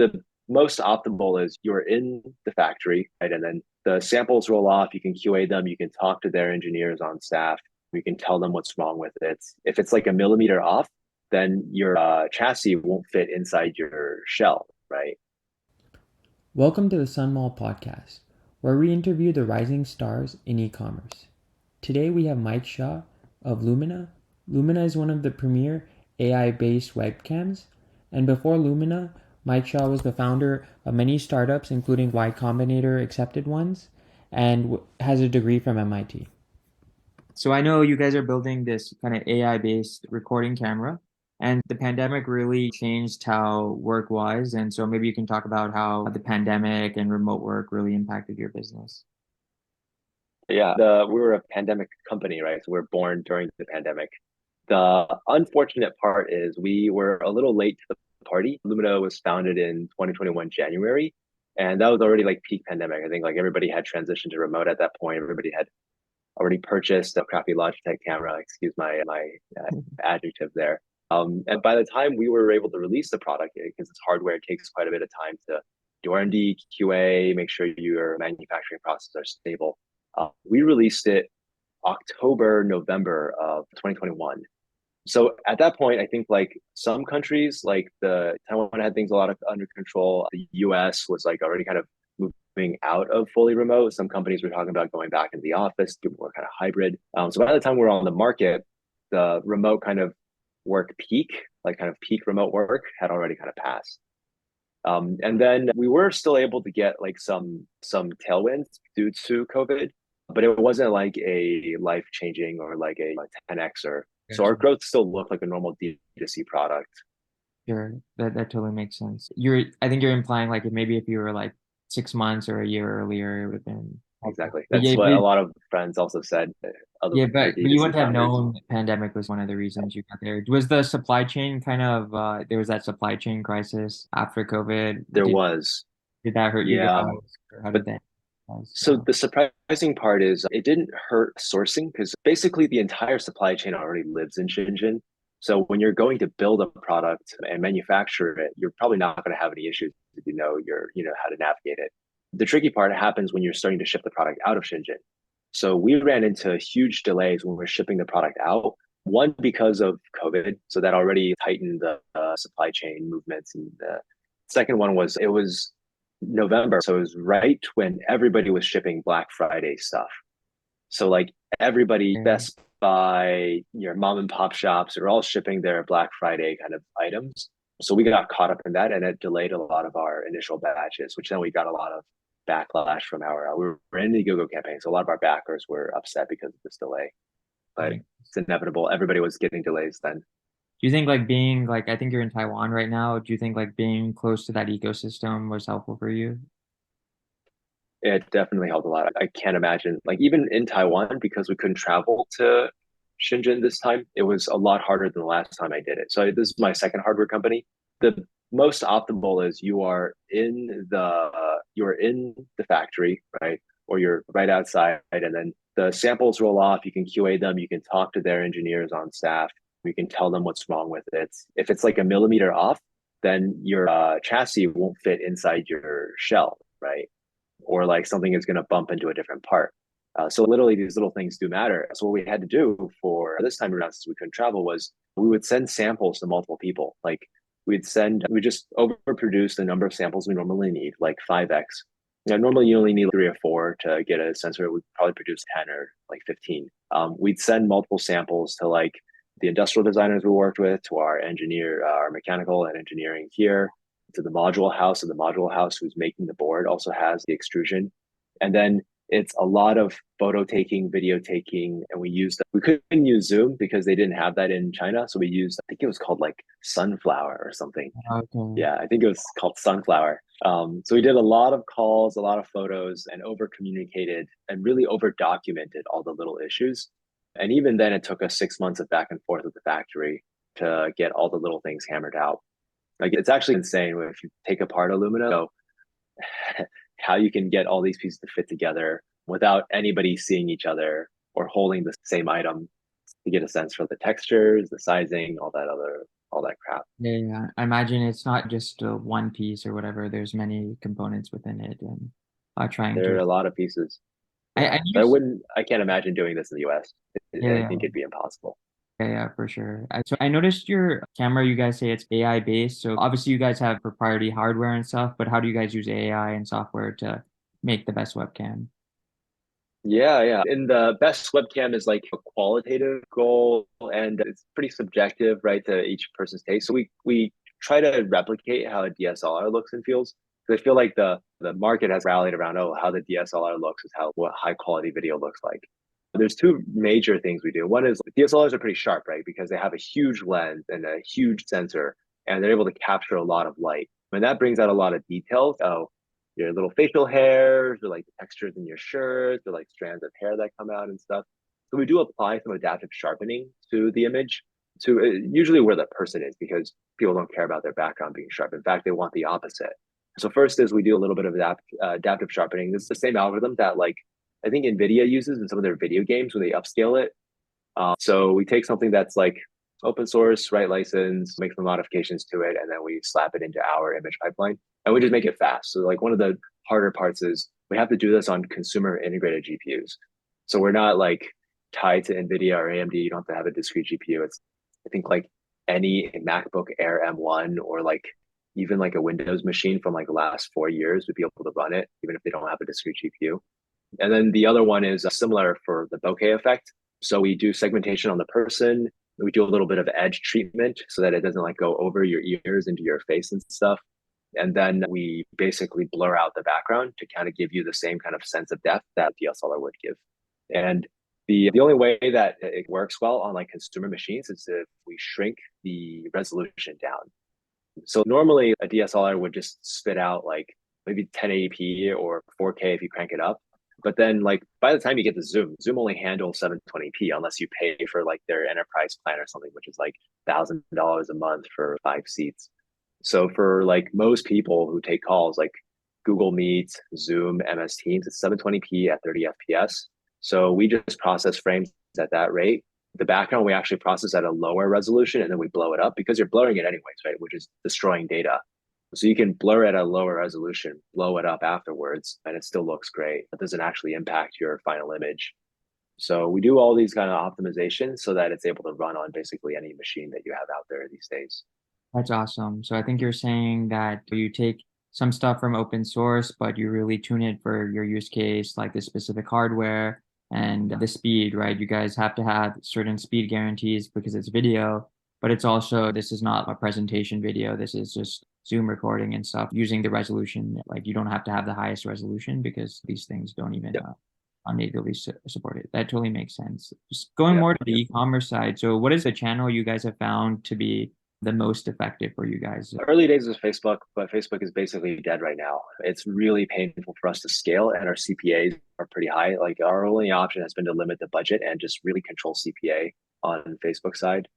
The most optimal is you're in the factory, right? And then the samples roll off, you can QA them, you can talk to their engineers on staff, you can tell them what's wrong with it. If it's like a millimeter off, then your chassis won't fit inside your shell, right? Welcome to the Sun Mall podcast, where we interview the rising stars in e-commerce. Today we have Mike Shaw of Lumina. Lumina is one of the premier AI-based webcams, and before Lumina, Mike Shaw was the founder of many startups, including Y Combinator accepted ones, and has a degree from MIT. So I know you guys are building this kind of AI-based recording camera, and the pandemic really changed how work was. And so maybe you can talk about how the pandemic and remote work really impacted your business. Yeah, we were a pandemic company, right? So we were born during the pandemic. The unfortunate part is we were a little late to the party. Lumina was founded in 2021 January, and that was already like peak pandemic. I think like everybody had transitioned to remote at that point. Everybody had already purchased a crappy Logitech camera. Excuse my adjective there. And by the time we were able to release the product, because it's hardware, it takes quite a bit of time to do R&D, QA, make sure your manufacturing processes are stable. We released it October, November of 2021. So at that point, I think like some countries, like the Taiwan had things a lot of under control. The US was like already kind of moving out of fully remote. Some companies were talking about going back into the office. People were kind of hybrid. So by the time we were on the market, the remote kind of work peak, like kind of peak remote work, had already kind of passed. And then we were still able to get like some tailwinds due to COVID, but it wasn't like a life changing or like a 10x or so our Gotcha. growth still looked like a normal D2C product. Sure, that totally makes sense. I think you're implying like maybe if you were like 6 months or a year earlier, it would have been helpful. Exactly. But That's yeah, what a lot of friends also said, other yeah, but you D2C wouldn't have founders. known the pandemic was one of the reasons you got there. Was the supply chain kind of there was that supply chain crisis after COVID? There Did was, did that hurt you yeah. guys, or how But did that? so the surprising part is it didn't hurt sourcing because basically the entire supply chain already lives in Shenzhen. So when you're going to build a product and manufacture it, you're probably not going to have any issues if you know how to navigate it. The tricky part happens when you're starting to ship the product out of Shenzhen. So we ran into huge delays when we were shipping the product out. One because of COVID, so that already tightened the supply chain movements, and the second one was it was November, so it was right when everybody was shipping Black Friday stuff. So like everybody, Okay. Best Buy, your mom and pop shops are all shipping their Black Friday kind of items. So we got caught up in that, and it delayed a lot of our initial batches, which then we got a lot of backlash from our we were in the Go campaign, so a lot of our backers were upset because of this delay. But Okay. it's inevitable. Everybody was getting delays then. Do you think like being like I think you're in Taiwan right now? Do you think like being close to that ecosystem was helpful for you? It definitely helped a lot. I can't imagine, like even in Taiwan, because we couldn't travel to Shenzhen this time, it was a lot harder than the last time I did it. So this is my second hardware company. The most optimal is you're in the factory, right? Or you're right outside, and then the samples roll off. You can QA them. You can talk to their engineers on staff. You can tell them what's wrong with it. If it's like a millimeter off, then your chassis won't fit inside your shell, right? Or like something is going to bump into a different part. So literally these little things do matter. So what we had to do for this time around, since we couldn't travel, was we would send samples to multiple people. Like we just overproduce the number of samples we normally need, like 5x. Normally you only need 3 or 4 to get a sensor. We'd probably produce 10 or like 15. We'd send multiple samples to like the industrial designers we worked with, to our mechanical and engineering here, to the module house, and the module house who's making the board also has the extrusion. And then it's a lot of photo taking, video taking, and we couldn't use Zoom because they didn't have that in China. So we used, I think it was called like Sunflower or something. Okay. Yeah, I think it was called Sunflower. So we did a lot of calls, a lot of photos, and over communicated and really over documented all the little issues. And even then, it took us 6 months of back and forth with the factory to get all the little things hammered out. Like it's actually insane if you take apart Illumina, so how you can get all these pieces to fit together without anybody seeing each other or holding the same item to get a sense for the textures, the sizing, all that other. all that crap. Yeah, yeah. I imagine it's not just one piece or whatever. There's many components within it, and trying There are to. a lot of pieces. Yeah. I So use. I can't imagine doing this in the US. Yeah, I yeah, think it'd be impossible. yeah, yeah, for sure. So I noticed your camera. You guys say it's AI based. So obviously you guys have proprietary hardware and stuff. But how do you guys use AI and software to make the best webcam? Yeah, yeah. And the best webcam is like a qualitative goal, and it's pretty subjective, right, to each person's taste. So we try to replicate how a DSLR looks and feels. Because I feel like the market has rallied around, oh, how the DSLR looks is how what high quality video looks like. There's two major things we do. One is DSLRs are pretty sharp, right, because they have a huge lens and a huge sensor, and they're able to capture a lot of light. And that brings out a lot of details. Oh, your little facial hairs or like the textures in your shirts or like strands of hair that come out and stuff. So we do apply some adaptive sharpening to the image to usually where the person is because people don't care about their background being sharp. In fact, they want the opposite. So first is we do a little bit of adaptive sharpening. This is the same algorithm that like I think NVIDIA uses in some of their video games when they upscale it. So we take something that's like open source, right license, make some modifications to it, and then we slap it into our image pipeline and we just make it fast. So like one of the harder parts is we have to do this on consumer integrated GPUs. So we're not like tied to NVIDIA or AMD. You don't have to have a discrete GPU. It's I think like any MacBook Air M1 or like even like a Windows machine from like the last 4 years would be able to run it, even if they don't have a discrete GPU. And then the other one is similar for the bokeh effect. So we do segmentation on the person. We do a little bit of edge treatment so that it doesn't like go over your ears into your face and stuff. And then we basically blur out the background to kind of give you the same kind of sense of depth that DSLR would give. And the only way that it works well on like consumer machines is if we shrink the resolution down. So normally a DSLR would just spit out like maybe 1080p or 4K if you crank it up. But then like by the time you get to Zoom only handles 720p unless you pay for like their enterprise plan or something, which is like $1,000 a month for 5 seats. So for like most people who take calls like Google Meet, Zoom, MS Teams, it's 720p at 30 FPS. So we just process frames at that rate. The background we actually process at a lower resolution and then we blow it up because you're blurring it anyways, right? Which is destroying data. So you can blur it at a lower resolution, blow it up afterwards, and it still looks great. It doesn't actually impact your final image. So we do all these kind of optimizations so that it's able to run on basically any machine that you have out there these days. That's awesome. So I think you're saying that you take some stuff from open source, but you really tune it for your use case, like the specific hardware and the speed, right? You guys have to have certain speed guarantees because it's video, but it's also, this is not a presentation video. This is just Zoom recording and stuff using the resolution. Like you don't have to have the highest resolution because these things don't even Yep. natively support it. That totally makes sense. Just going Yep. more to the Yep. e-commerce side. So what is the channel you guys have found to be the most effective for you guys? Early days was Facebook, but Facebook is basically dead right now. It's really painful for us to scale, and our CPAs are pretty high. Like our only option has been to limit the budget and just really control CPA on Facebook side.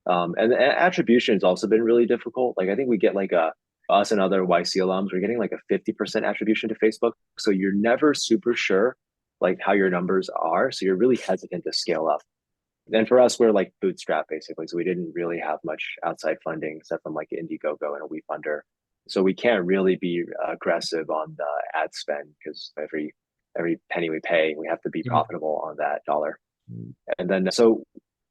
And attribution has also been really difficult. Like I think we get like a us and other YC alums, we're getting like a 50% attribution to Facebook. So you're never super sure like how your numbers are. So you're really hesitant to scale up. And for us, we're like bootstrap basically. So we didn't really have much outside funding except from like Indiegogo and a WeFunder. So we can't really be aggressive on the ad spend because every penny we pay, we have to be Yeah. profitable on that dollar. And then so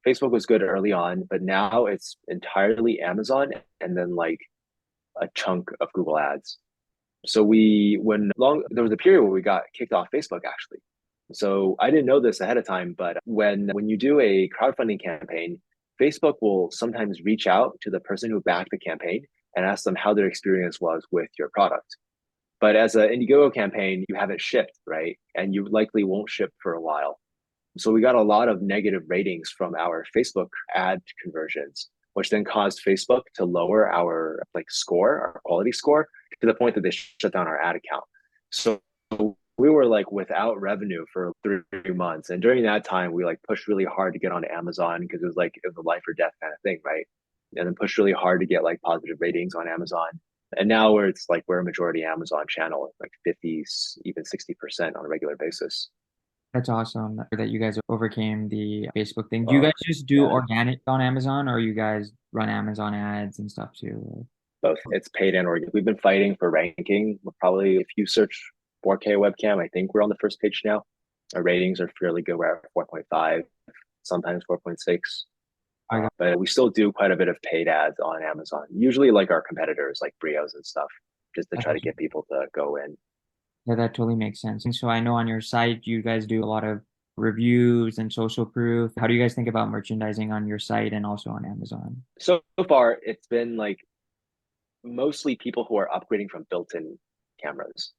Facebook was good early on, but now it's entirely Amazon and then like a chunk of Google ads. So we when long there was a period where we got kicked off Facebook actually. So I didn't know this ahead of time, but when you do a crowdfunding campaign, Facebook will sometimes reach out to the person who backed the campaign and ask them how their experience was with your product. But as an Indiegogo campaign, you haven't shipped, right? And you likely won't ship for a while. So we got a lot of negative ratings from our Facebook ad conversions, which then caused Facebook to lower our like score, our quality score, to the point that they shut down our ad account. So we were like without revenue for 3 months. And during that time, we like pushed really hard to get on Amazon because it was a life or death kind of thing, right? And then pushed really hard to get like positive ratings on Amazon. And now where it's like we're a majority Amazon channel, like 50, even 60% on a regular basis. That's awesome that you guys overcame the Facebook thing. Do you guys Uh, just do yeah, organic on Amazon or you guys run Amazon ads and stuff too? both. It's paid and organic. We've been fighting for ranking. We're probably, if you search 4K webcam, I think we're on the first page now. Our ratings are fairly good. We're at 4.5, sometimes 4.6. I got But we still do quite a bit of paid ads on Amazon, usually like our competitors, like Brios and stuff, just to that's try to awesome. get people to go in. Yeah, that totally makes sense. And so I know on your site you guys do a lot of reviews and social proof. How do you guys think about merchandising on your site and also on Amazon? So far, it's been like mostly people who are upgrading from built-in cameras.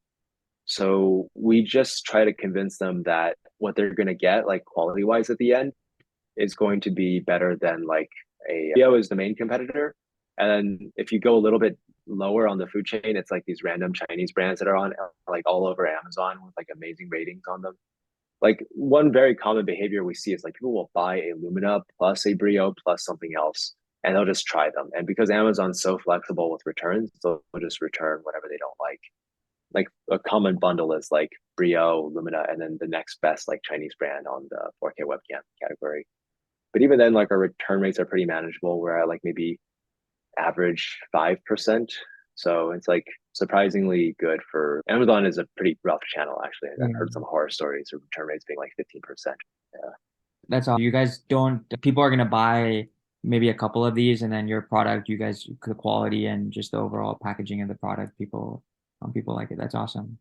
So we just try to convince them that what they're going to get, like quality wise at the end, is going to be better than like a Vio is the main competitor. And then if you go a little bit lower on the food chain, it's like these random Chinese brands that are on like all over Amazon with like amazing ratings on them. Like one very common behavior we see is like people will buy a Lumina plus a Brio plus something else and they'll just try them. And because Amazon's so flexible with returns, they'll just return whatever they don't like. Like a common bundle is like Brio, Lumina, and then the next best like Chinese brand on the 4K webcam category. But even then, like our return rates are pretty manageable. We're at like maybe average 5%. So it's like surprisingly good for Amazon is a pretty rough channel, actually. I've Yeah. heard some horror stories of return rates being like 15%. Yeah. That's all. You guys don't, people are gonna buy maybe a couple of these and then your product, you guys, the quality and just the overall packaging of the product, people like it. That's awesome.